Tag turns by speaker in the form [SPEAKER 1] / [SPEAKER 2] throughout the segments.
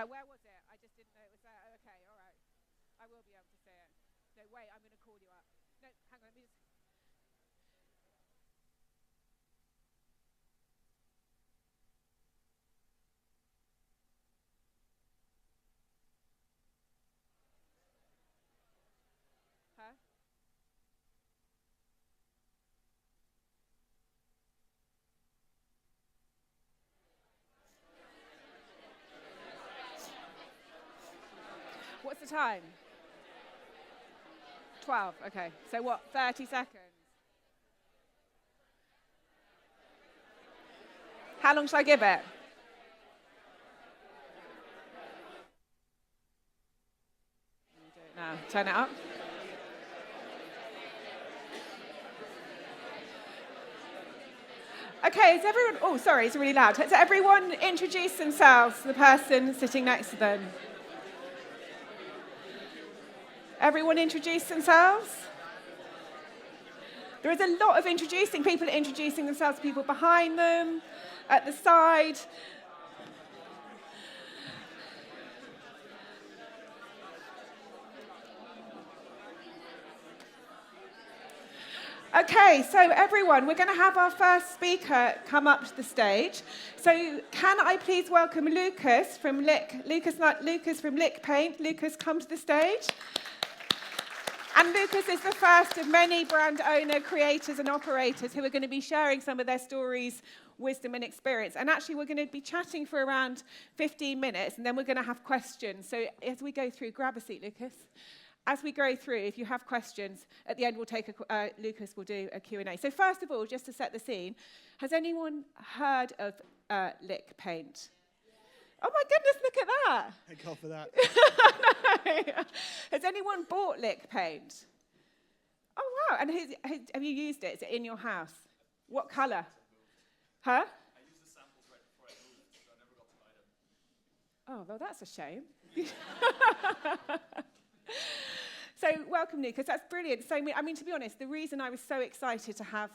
[SPEAKER 1] Where was it? I just didn't know it was there. Oh, okay, all right. I will be able to say it. No, wait, I'm going to call you up. No, hang on, let me just... Huh? What's the time? 12, okay. So what, 30 seconds? How long should I give it? Now, turn it up. Okay, is everyone, oh, sorry, it's really loud. Has everyone introduced themselves, the person sitting next to them? Everyone introduce themselves? There is a lot of introducing. People are introducing themselves to people behind them, at the side. Okay, so everyone, we're going to have our first speaker come up to the stage. So can I please welcome Lucas from Lick Paint. Lucas, come to the stage. And Lucas is the first of many brand owner, creators and operators who are going to be sharing some of their stories, wisdom and experience. And actually we're going to be chatting for around 15 minutes and then we're going to have questions. So as we go through, grab a seat, Lucas. As we go through, if you have questions, at the end Lucas will do a Q&A. So first of all, just to set the scene, has anyone heard of Lick Paint? Oh my goodness, look at that.
[SPEAKER 2] Thank God for that.
[SPEAKER 1] No. Has anyone bought Lick Paint? Oh wow, and have you used it? Is it in your house? What colour? Huh?
[SPEAKER 3] I used the samples right before I moved, so I never got to buy them.
[SPEAKER 1] Oh, well, that's a shame. So welcome, Lucas. That's brilliant. So, I mean, to be honest, the reason I was so excited to have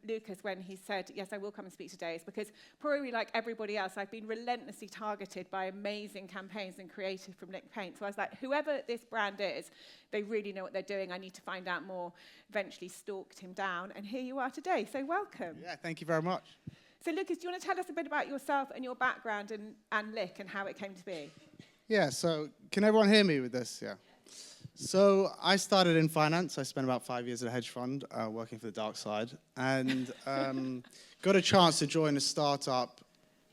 [SPEAKER 1] Lucas when he said, yes, I will come and speak today is because probably like everybody else, I've been relentlessly targeted by amazing campaigns and creative from Lick Paint. So I was like, whoever this brand is, they really know what they're doing. I need to find out more. Eventually stalked him down, and here you are today. So welcome.
[SPEAKER 2] Yeah, thank you very much.
[SPEAKER 1] So Lucas, do you want to tell us a bit about yourself and your background and Lick and how it came to be?
[SPEAKER 2] Yeah, so can everyone hear me with this? Yeah. So I started in finance. I spent about 5 years at a hedge fund working for the dark side and got a chance to join a startup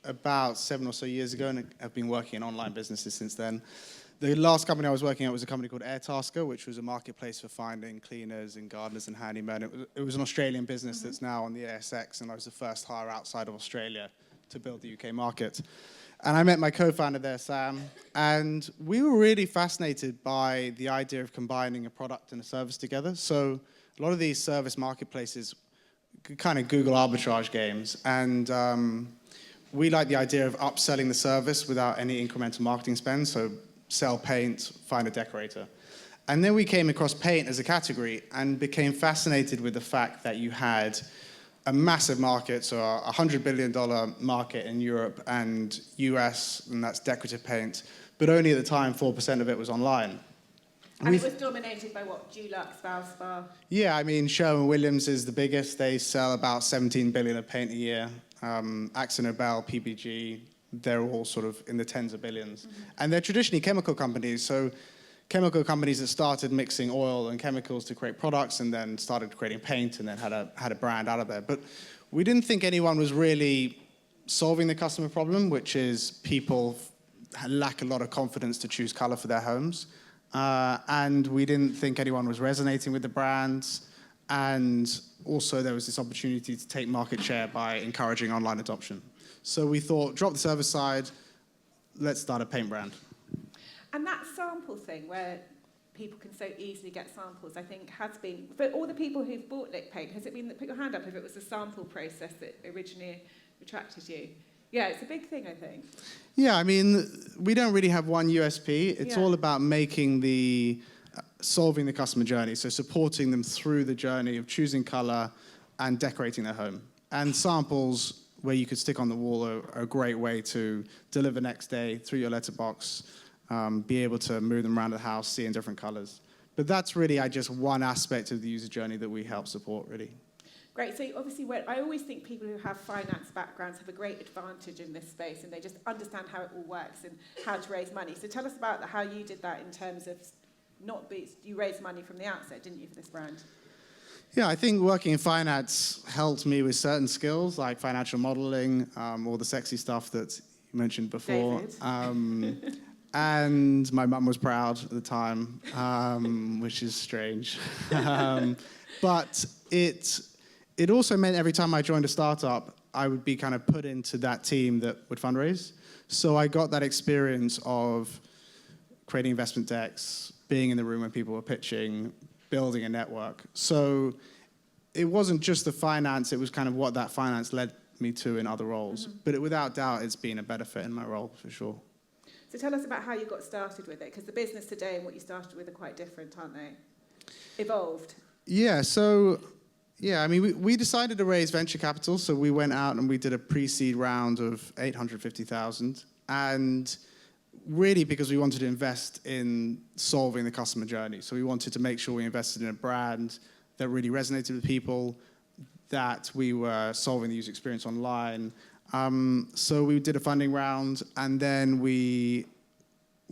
[SPEAKER 2] about 7 or so years ago and have been working in online businesses since then. The last company I was working at was a company called Airtasker, which was a marketplace for finding cleaners and gardeners and handymen. It was an Australian business that's now on the ASX, and I was the first hire outside of Australia to build the UK market. And I met my co-founder there, Sam, and we were really fascinated by the idea of combining a product and a service together. So a lot of these service marketplaces, kind of Google arbitrage games, and we like the idea of upselling the service without any incremental marketing spend, so sell paint, find a decorator. And then we came across paint as a category and became fascinated with the fact that you had a massive market, so a $100 billion market in Europe and US, and that's decorative paint, but only at the time 4% of it was online.
[SPEAKER 1] And it was dominated by what? Dulux, Valspar?
[SPEAKER 2] Yeah, I mean, Sherwin-Williams is the biggest. They sell about 17 billion of paint a year. Akzo Nobel, PPG, they're all sort of in the tens of billions. Mm-hmm. And they're traditionally chemical companies, so chemical companies that started mixing oil and chemicals to create products and then started creating paint and then had a brand out of there. But we didn't think anyone was really solving the customer problem, which is people lack a lot of confidence to choose color for their homes. And we didn't think anyone was resonating with the brands. And also there was this opportunity to take market share by encouraging online adoption. So we thought, drop the service side, let's start a paint brand.
[SPEAKER 1] And that sample thing where people can so easily get samples, I think has been, for all the people who've bought Lick Paint, has it been, put your hand up if it was the sample process that originally attracted you? Yeah, it's a big thing, I think.
[SPEAKER 2] Yeah, I mean, we don't really have one USP. It's all about making solving the customer journey, so supporting them through the journey of choosing color and decorating their home. And samples where you could stick on the wall are a great way to deliver next day through your letterbox, be able to move them around the house, see in different colors. But that's really just one aspect of the user journey that we help support, really.
[SPEAKER 1] Great. So obviously, I always think people who have finance backgrounds have a great advantage in this space, and they just understand how it all works and how to raise money. So tell us about how you did that in terms of you raised money from the outset, didn't you, for this brand?
[SPEAKER 2] Yeah, I think working in finance helped me with certain skills like financial modeling, all the sexy stuff that you mentioned before. And my mum was proud at the time, which is strange. But it also meant every time I joined a startup, I would be kind of put into that team that would fundraise. So I got that experience of creating investment decks, being in the room when people were pitching, building a network. So it wasn't just the finance, it was kind of what that finance led me to in other roles. Mm-hmm. But without doubt, it's been a benefit in my role, for sure.
[SPEAKER 1] So tell us about how you got started with it, because the business today and what you started with are quite different, aren't they? Evolved.
[SPEAKER 2] Yeah, so, I mean, we decided to raise venture capital, so we went out and we did a pre-seed round of 850,000, and really because we wanted to invest in solving the customer journey. So we wanted to make sure we invested in a brand that really resonated with people, that we were solving the user experience online. So we did a funding round, and then we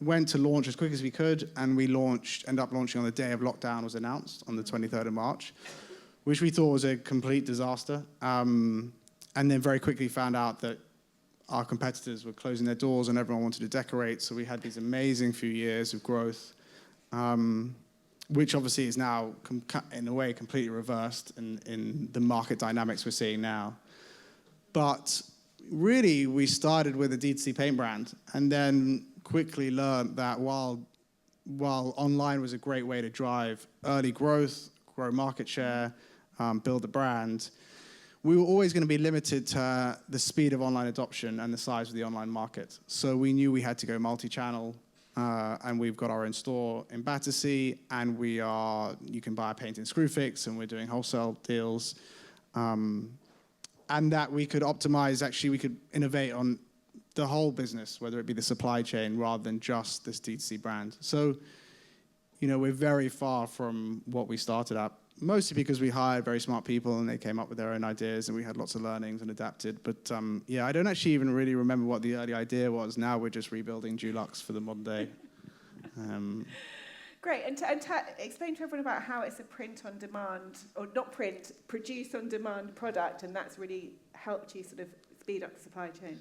[SPEAKER 2] went to launch as quick as we could, and we ended up launching on the day of lockdown was announced, on the 23rd of March, which we thought was a complete disaster. And then very quickly found out that our competitors were closing their doors and everyone wanted to decorate, so we had these amazing few years of growth, which obviously is now, in a way, completely reversed in the market dynamics we're seeing now. But really, we started with a DTC paint brand and then quickly learned that while online was a great way to drive early growth, grow market share, build a brand, we were always going to be limited to the speed of online adoption and the size of the online market. So we knew we had to go multi-channel, and we've got our own store in Battersea, and you can buy a paint in Screwfix, and we're doing wholesale deals. And that we could optimize, actually, we could innovate on the whole business, whether it be the supply chain rather than just this DTC brand. So, we're very far from what we started at, mostly because we hired very smart people and they came up with their own ideas and we had lots of learnings and adapted. But I don't actually even really remember what the early idea was. Now we're just rebuilding Dulux for the modern day.
[SPEAKER 1] Great, and explain to everyone about how it's a print-on-demand, or not print, produce-on-demand product, and that's really helped you sort of speed up the supply chain.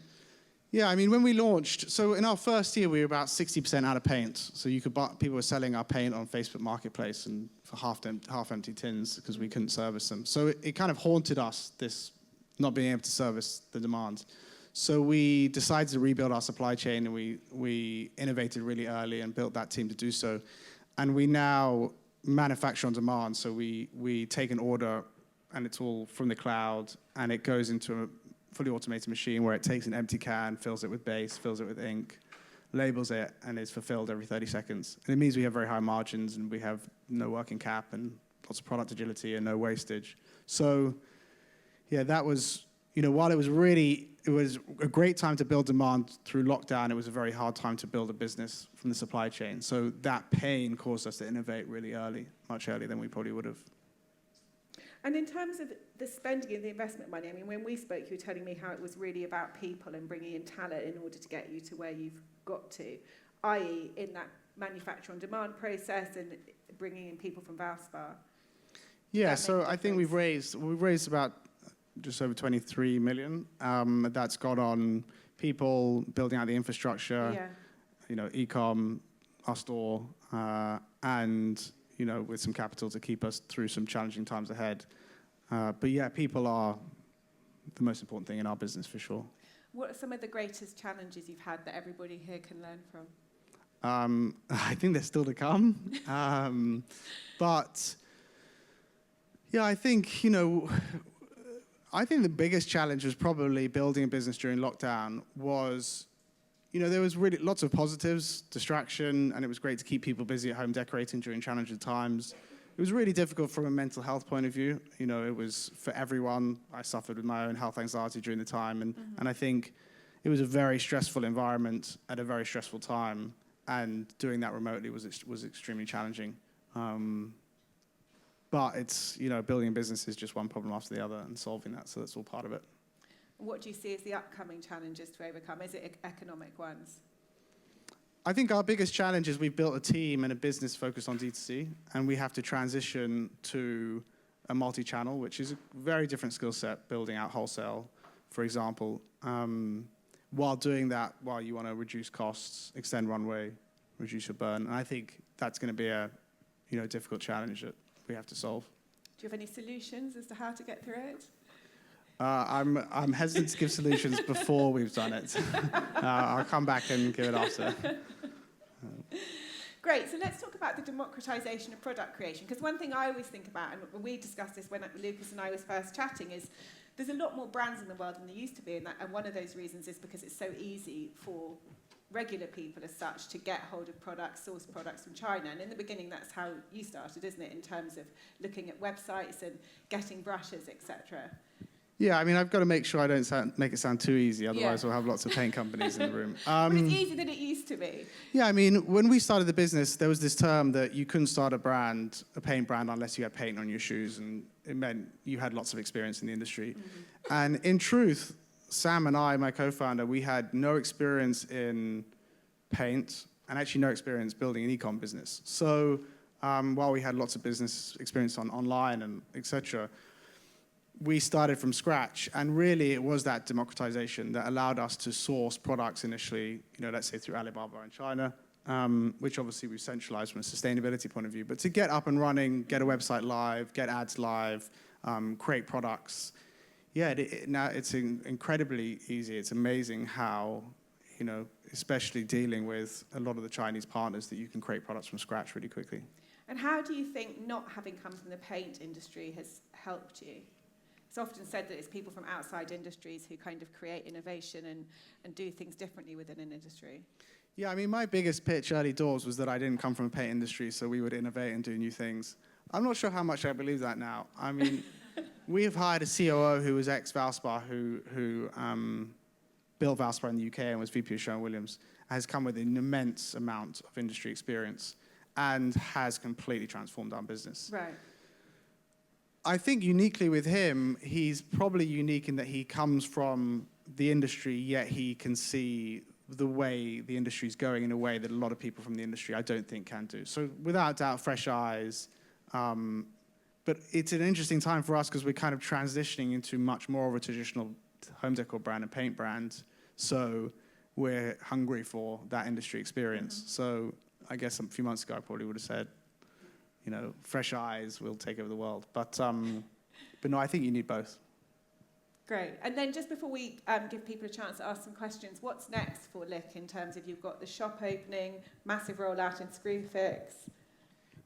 [SPEAKER 2] Yeah, I mean, when we launched, so in our first year, we were about 60% out of paint. So you could buy, people were selling our paint on Facebook Marketplace and for half-empty tins because we couldn't service them. So it kind of haunted us, this not being able to service the demand. So we decided to rebuild our supply chain, and we innovated really early and built that team to do so. And we now manufacture on demand. So we take an order, and it's all from the cloud, and it goes into a fully automated machine where it takes an empty can, fills it with base, fills it with ink, labels it, and is fulfilled every 30 seconds. And it means we have very high margins, and we have no working cap and lots of product agility and no wastage. So, that was, while it was a great time to build demand through lockdown, it was a very hard time to build a business from the supply chain. So that pain caused us to innovate really early, much earlier than we probably would have.
[SPEAKER 1] And in terms of the spending and the investment money, I mean, when we spoke, you were telling me how it was really about people and bringing in talent in order to get you to where you've got to, i.e. in that manufacture on demand process and bringing in people from Valspar.
[SPEAKER 2] Yeah, so I think we've raised about just over 23 million. That's got on people building out the infrastructure, eCom, our store, and with some capital to keep us through some challenging times ahead. But people are the most important thing in our business for sure.
[SPEAKER 1] What are some of the greatest challenges you've had that everybody here can learn from?
[SPEAKER 2] I think they're still to come. But I think, I think the biggest challenge was probably building a business during lockdown was, there was really lots of positives, distraction, and it was great to keep people busy at home decorating during challenging times. it was really difficult from a mental health point of view. You know, it was for everyone. I suffered with my own health anxiety during the time, and I think it was a very stressful environment at a very stressful time, and doing that remotely was extremely challenging. But it's, you know, building a business is just one problem after the other and solving that, so that's all part of it.
[SPEAKER 1] What do you see as the upcoming challenges to overcome? Is it economic ones?
[SPEAKER 2] I think our biggest challenge is we've built a team and a business focused on DTC, and we have to transition to a multi-channel, which is a very different skill set, building out wholesale, for example. While doing that, while you want to reduce costs, extend runway, reduce your burn, and I think that's going to be a, you know, difficult challenge that we have to solve.
[SPEAKER 1] Do you have any solutions as to how to get through it?
[SPEAKER 2] I'm hesitant to give solutions before we've done it. I'll come back and give it after.
[SPEAKER 1] Great, so let's talk about the democratization of product creation, because one thing I always think about, and we discussed this when Lucas and I was first chatting, is there's a lot more brands in the world than there used to be, and one of those reasons is because it's so easy for regular people as such to get hold of products, source products from China. And in the beginning, that's how you started, isn't it, in terms of looking at websites and getting brushes, etc.
[SPEAKER 2] Yeah, I mean, I've got to make sure I don't make it sound too easy, otherwise we'll have lots of paint companies in the room.
[SPEAKER 1] But it's easier than it used to be.
[SPEAKER 2] Yeah, I mean, when we started the business, there was this term that you couldn't start a paint brand, unless you had paint on your shoes, and it meant you had lots of experience in the industry. And in truth, Sam and I, my co-founder, we had no experience in paint and actually no experience building an eCom business. So while we had lots of business experience online and etc., we started from scratch, and really it was that democratization that allowed us to source products initially, you know, let's say through Alibaba in China, which obviously we've centralized from a sustainability point of view, but to get up and running, get a website live, get ads live, create products. Yeah, now it's incredibly easy. It's amazing how, you know, especially dealing with a lot of the Chinese partners, that you can create products from scratch really quickly.
[SPEAKER 1] And how do you think not having come from the paint industry has helped you? It's often said that it's people from outside industries who kind of create innovation and do things differently within an industry.
[SPEAKER 2] Yeah, I mean, my biggest pitch early doors was that I didn't come from a paint industry, so we would innovate and do new things. I'm not sure how much I believe that now. I mean, we have hired a COO who was ex-Valspar, who built Valspar in the UK and was VP of Sherwin-Williams, has come with an immense amount of industry experience and has completely transformed our business.
[SPEAKER 1] Right.
[SPEAKER 2] I think uniquely with him, he's probably unique in that he comes from the industry, yet he can see the way the industry is going in a way that a lot of people from the industry I don't think can do. So without doubt, fresh eyes. But it's an interesting time for us because we're kind of transitioning into much more of a traditional home decor brand and paint brand. So we're hungry for that industry experience. So I guess a few months ago, I probably would have said, you know, fresh eyes will take over the world. But no, I think you need both.
[SPEAKER 1] Great. And then just before we give people a chance to ask some questions, what's next for Lick in terms of you've got the shop opening, massive rollout in Screwfix?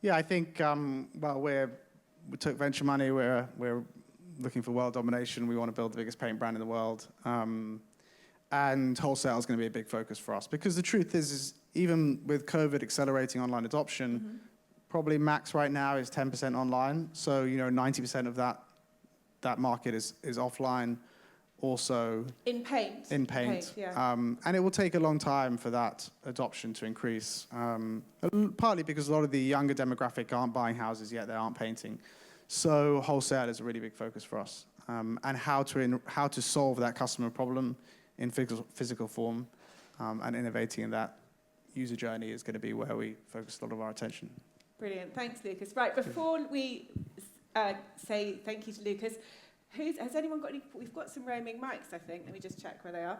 [SPEAKER 2] Yeah, I think, well, we took venture money. We're looking for world domination. We want to build the biggest paint brand in the world. And wholesale is going to be a big focus for us. Because the truth is even with COVID accelerating online adoption, probably max right now is 10% online. So, you know, 90% of that market is offline. Also
[SPEAKER 1] in paint.
[SPEAKER 2] In paint.
[SPEAKER 1] Yeah.
[SPEAKER 2] And it will take a long time for that adoption to increase. Partly because a lot of the younger demographic aren't buying houses yet; they aren't painting. So wholesale is a really big focus for us. And how to solve that customer problem in physical form, and innovating in that user journey is going to be where we focus a lot of our attention.
[SPEAKER 1] Brilliant. Thanks, Lucas. Right, before we say thank you to Lucas, has anyone got any... We've got some roaming mics, I think. Let me just check where they are.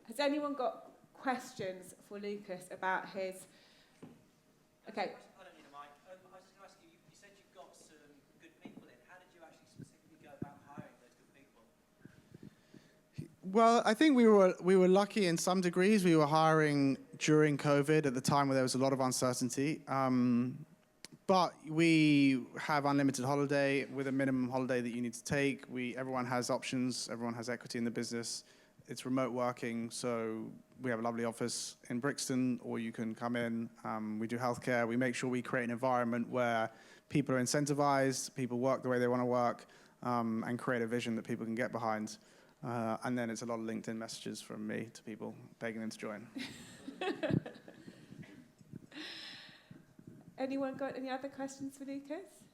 [SPEAKER 1] Has anyone got questions for Lucas about his... Okay.
[SPEAKER 4] I don't need a mic. I was just going to ask you, you said you've got some good people in. How did you actually specifically go about hiring those good people?
[SPEAKER 2] Well, I think we were lucky in some degrees. We were hiring during COVID at the time where there was a lot of uncertainty. But we have unlimited holiday with a minimum holiday that you need to take. Everyone has options. Everyone has equity in the business. it's remote working, so we have a lovely office in Brixton, or you can come in. We do healthcare. We make sure we create an environment where people are incentivized, people work the way they want to work, and create a vision that people can get behind. And then it's a lot of LinkedIn messages from me to people begging them to join.
[SPEAKER 1] Anyone got any other questions for Lucas?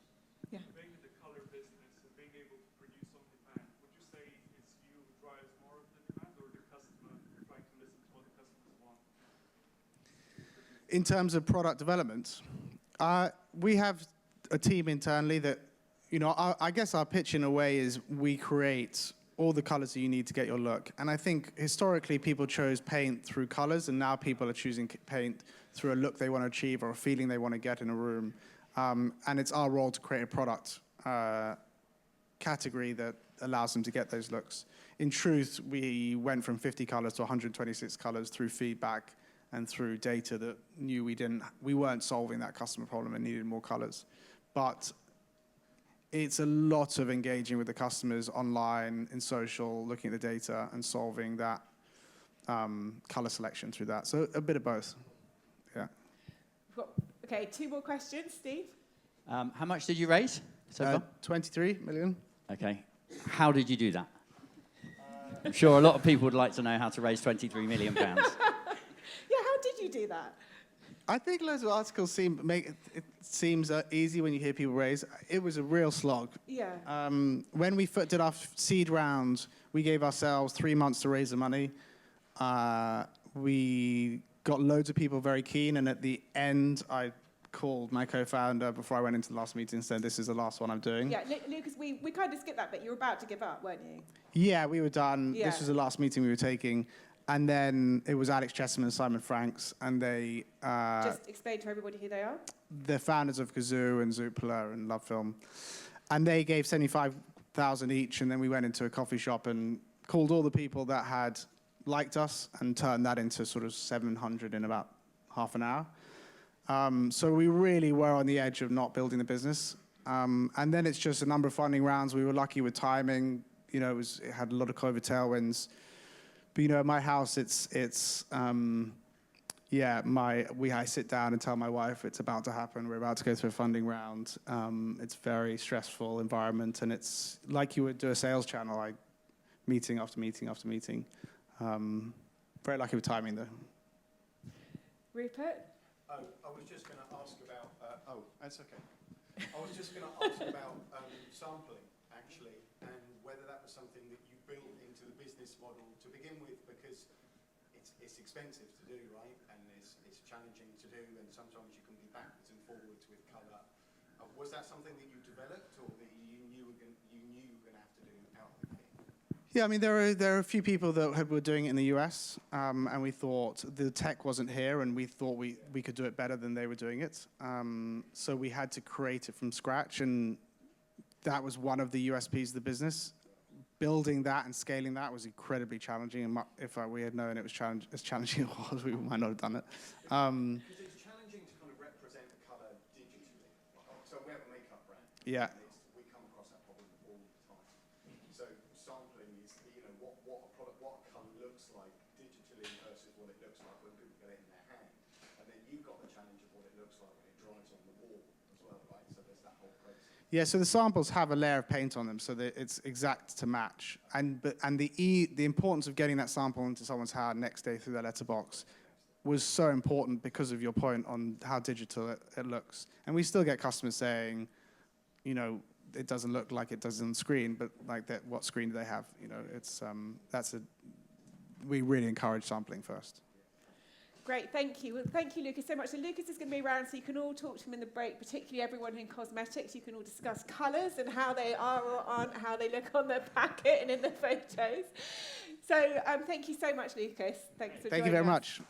[SPEAKER 1] Yeah.
[SPEAKER 3] Being in the color business and being able to produce on demand, would you say it's you who drives more of the demand or the customer trying to listen to what the customers want?
[SPEAKER 2] In terms of product development, we have a team internally that, I guess our pitch in a way is we create all the colors that you need to get your look. And I think historically people chose paint through colors, and now people are choosing paint through a look they want to achieve or a feeling they want to get in a room. And it's our role to create a product category that allows them to get those looks. In truth, we went from 50 colors to 126 colors through feedback and through data that knew we weren't solving that customer problem and needed more colors. But it's a lot of engaging with the customers online, in social, looking at the data and solving that color selection through that. So a bit of both, yeah.
[SPEAKER 1] Okay, 2 more questions. Steve?
[SPEAKER 5] How much did you raise so far?
[SPEAKER 2] 23 million.
[SPEAKER 5] Okay. How did you do that? I'm sure a lot of people would like to know how to raise 23 million pounds.
[SPEAKER 1] Yeah, how did you do that?
[SPEAKER 2] I think loads of articles it seems easy when you hear people raise. It was a real slog.
[SPEAKER 1] Yeah.
[SPEAKER 2] When we did our seed round, we gave ourselves 3 months to raise the money. We got loads of people very keen, and at the end, I called my co-founder before I went into the last meeting and said, this is the last one I'm doing.
[SPEAKER 1] Yeah, Lucas, we kind of skipped that bit. You were about to give up, weren't you?
[SPEAKER 2] Yeah, we were done.
[SPEAKER 1] Yeah.
[SPEAKER 2] This was the last meeting we were taking. And then it was Alex Chesterman and Simon Franks, and they...
[SPEAKER 1] Just explain to everybody who they are.
[SPEAKER 2] The founders of Kazoo and Zoopla and Love Film. And they gave 75,000 each, and then we went into a coffee shop and called all the people that had liked us and turned that into sort of 700 in about half an hour. So we really were on the edge of not building the business. And then it's just a number of funding rounds. We were lucky with timing. It had a lot of COVID tailwinds. But at my house, I sit down and tell my wife it's about to happen. We're about to go through a funding round. It's a very stressful environment, and it's like you would do a sales channel, like meeting after meeting after meeting. Very lucky with timing, though.
[SPEAKER 1] Rupert?
[SPEAKER 6] I was just going to ask about. That's okay. I was just going to ask about sampling, actually, and whether that was something that you built into the business model to begin with, because it's expensive to do, right? And it's challenging to do, and sometimes you can be backwards and forwards with colour. Was that something that you developed, or that you knew you were going to have to do out of the gate?
[SPEAKER 2] Yeah, I mean, there are a few people that were doing it in the US, and we thought the tech wasn't here, and we thought we could do it better than they were doing it. So we had to create it from scratch, and that was one of the USPs of the business. Building that and scaling that was incredibly challenging, and if we had known it was as challenging as it was, we might not have done it.
[SPEAKER 6] Because it's challenging to kind of represent the colour digitally. So we have a makeup brand.
[SPEAKER 2] Yeah.
[SPEAKER 6] We come across that problem all the time. So sampling is, what a product, what a colour looks like digitally versus what it looks like when people get it in their hand. And then you've got the challenge of what it looks like when it dries on the wall as well, right? So there's that whole process.
[SPEAKER 2] Yeah, so the samples have a layer of paint on them, so that it's exact to match. And the importance of getting that sample into someone's hand next day through their letterbox was so important because of your point on how digital it looks. And we still get customers saying, it doesn't look like it does on the screen, but like that, what screen do they have? We really encourage sampling first.
[SPEAKER 1] Great, thank you. Well, thank you, Lucas, so much. So Lucas is going to be around, so you can all talk to him in the break, particularly everyone in cosmetics. You can all discuss colours and how they are or aren't, how they look on the packet and in the photos. So thank you so much, Lucas. Thanks for joining us.
[SPEAKER 2] Thank you very much.